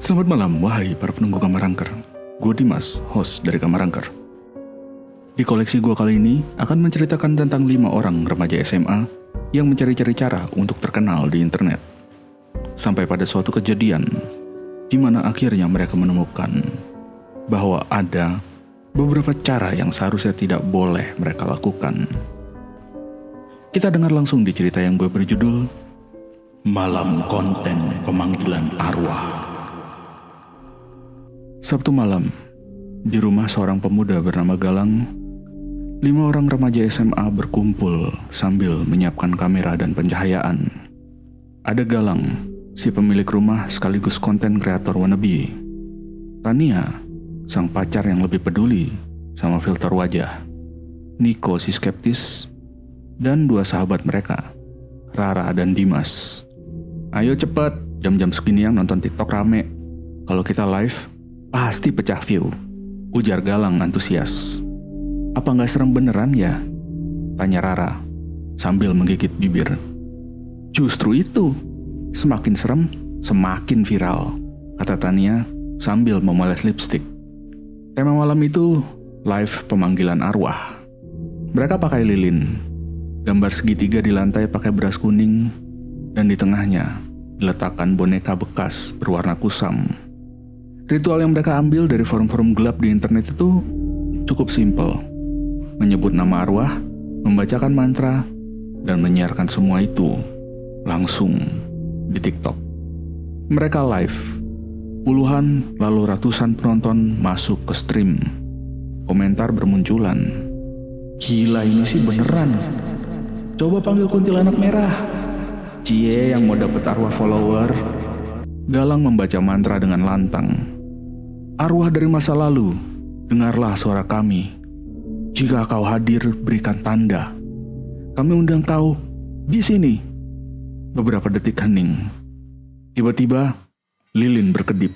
Selamat malam, wahai para penunggu Kamar Angker. Gue Dimas, host dari Kamar Angker. Di koleksi gue kali ini akan menceritakan tentang 5 orang remaja SMA yang mencari-cari cara untuk terkenal di internet. Sampai pada suatu kejadian, di mana akhirnya mereka menemukan bahwa ada beberapa cara yang seharusnya tidak boleh mereka lakukan. Kita dengar langsung di cerita yang gue berjudul Malam Konten Pemanggilan Arwah. Sabtu malam, di rumah seorang pemuda bernama Galang, 5 orang remaja SMA berkumpul sambil menyiapkan kamera dan pencahayaan. Ada Galang, si pemilik rumah sekaligus konten kreator wannabe. Tania, sang pacar yang lebih peduli sama filter wajah. Niko, si skeptis. Dan 2 sahabat mereka, Rara dan Dimas. Ayo cepet, jam-jam seginian nonton TikTok rame. Kalau kita live, pasti pecah view, ujar Galang antusias. Apa nggak serem beneran ya? Tanya Rara sambil menggigit bibir. Justru itu, semakin serem, semakin viral, kata Tania sambil memoles lipstik. Tema malam itu live pemanggilan arwah. Mereka pakai lilin, gambar segitiga di lantai pakai beras kuning, dan di tengahnya diletakkan boneka bekas berwarna kusam. Ritual yang mereka ambil dari forum-forum gelap di internet itu cukup simpel. Menyebut nama arwah, membacakan mantra, dan menyiarkan semua itu langsung di TikTok. Mereka live. Puluhan lalu ratusan penonton masuk ke stream. Komentar bermunculan. Gila ini sih beneran. Coba panggil kuntilanak merah. Cie yang mau dapet arwah follower. Galang membaca mantra dengan lantang. Arwah dari masa lalu, dengarlah suara kami. Jika kau hadir, berikan tanda. Kami undang kau di sini. Beberapa detik hening. Tiba-tiba, lilin berkedip.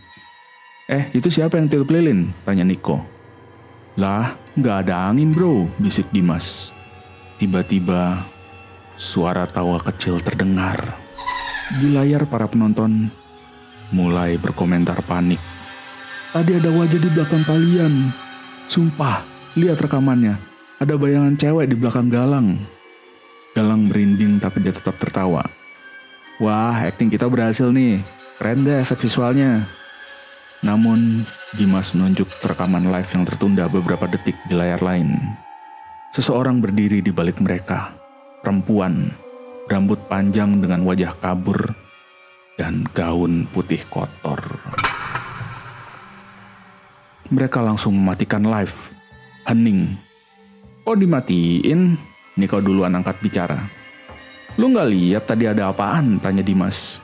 Itu siapa yang tiup lilin? Tanya Niko. Lah, nggak ada angin bro, bisik Dimas. Tiba-tiba, suara tawa kecil terdengar. Di layar para penonton mulai berkomentar panik. Tadi ada wajah di belakang kalian. Sumpah, lihat rekamannya. Ada bayangan cewek di belakang Galang. Galang merinding tapi dia tetap tertawa. Wah, akting kita berhasil nih. Keren deh efek visualnya. Namun, Dimas menunjuk rekaman live yang tertunda beberapa detik di layar lain. Seseorang berdiri di balik mereka. Perempuan, rambut panjang dengan wajah kabur, dan gaun putih kotor. Mereka langsung mematikan live. Hening. Oh dimatiin? Niko duluan angkat bicara. Lu gak lihat tadi ada apaan? Tanya Dimas.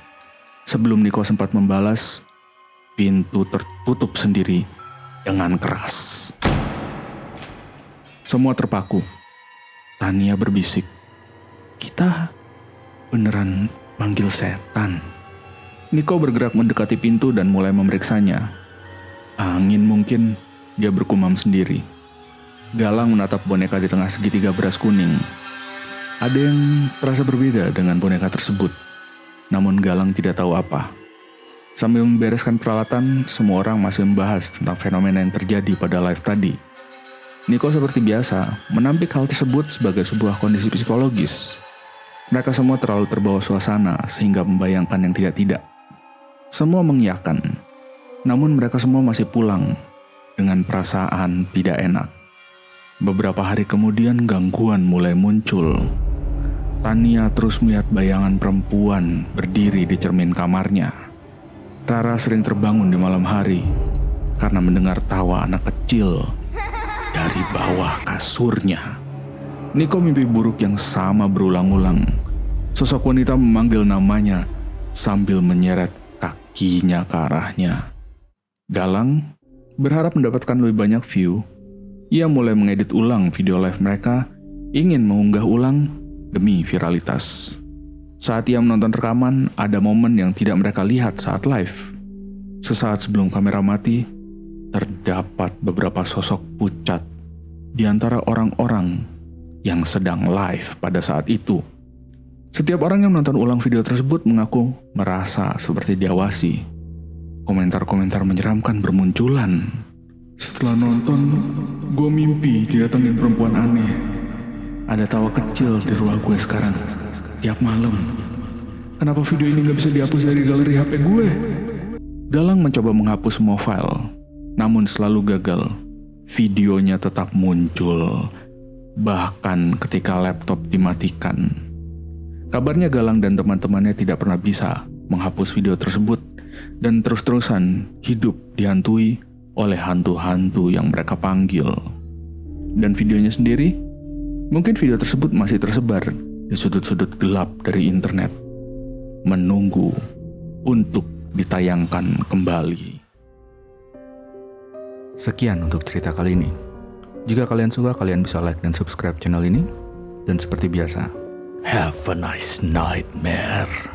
Sebelum Niko sempat membalas, pintu tertutup sendiri dengan keras. Semua terpaku. Tania berbisik. Kita beneran manggil setan. Niko bergerak mendekati pintu dan mulai memeriksanya. Angin mungkin, dia bergumam sendiri. Galang menatap boneka di tengah segitiga beras kuning. Ada yang terasa berbeda dengan boneka tersebut. Namun Galang tidak tahu apa. Sambil membereskan peralatan, semua orang masih membahas tentang fenomena yang terjadi pada live tadi. Niko seperti biasa, menampik hal tersebut sebagai sebuah kondisi psikologis. Mereka semua terlalu terbawa suasana sehingga membayangkan yang tidak-tidak. Semua mengiyakan. Namun mereka semua masih pulang dengan perasaan tidak enak. Beberapa hari kemudian gangguan mulai muncul. Tania terus melihat bayangan perempuan berdiri di cermin kamarnya. Rara sering terbangun di malam hari karena mendengar tawa anak kecil dari bawah kasurnya. Niko mimpi buruk yang sama berulang-ulang. Sosok wanita memanggil namanya sambil menyeret kakinya ke arahnya. Galang berharap mendapatkan lebih banyak view. Ia mulai mengedit ulang video live mereka, ingin mengunggah ulang demi viralitas. Saat ia menonton rekaman, ada momen yang tidak mereka lihat saat live. Sesaat sebelum kamera mati, terdapat beberapa sosok pucat di antara orang-orang yang sedang live pada saat itu. Setiap orang yang menonton ulang video tersebut mengaku merasa seperti diawasi. Komentar-komentar menyeramkan bermunculan. Setelah nonton, gue mimpi didatengin perempuan aneh. Ada tawa kecil di ruang gue sekarang, tiap malam. Kenapa video ini gak bisa dihapus dari galeri HP gue? Galang mencoba menghapus semua file, namun selalu gagal. Videonya tetap muncul, bahkan ketika laptop dimatikan. Kabarnya Galang dan teman-temannya tidak pernah bisa menghapus video tersebut dan terus-terusan hidup dihantui oleh hantu-hantu yang mereka panggil. Dan videonya sendiri, mungkin video tersebut masih tersebar di sudut-sudut gelap dari internet, menunggu untuk ditayangkan kembali. Sekian untuk cerita kali ini. Jika kalian suka, kalian bisa like dan subscribe channel ini. Dan seperti biasa, have a nice nightmare.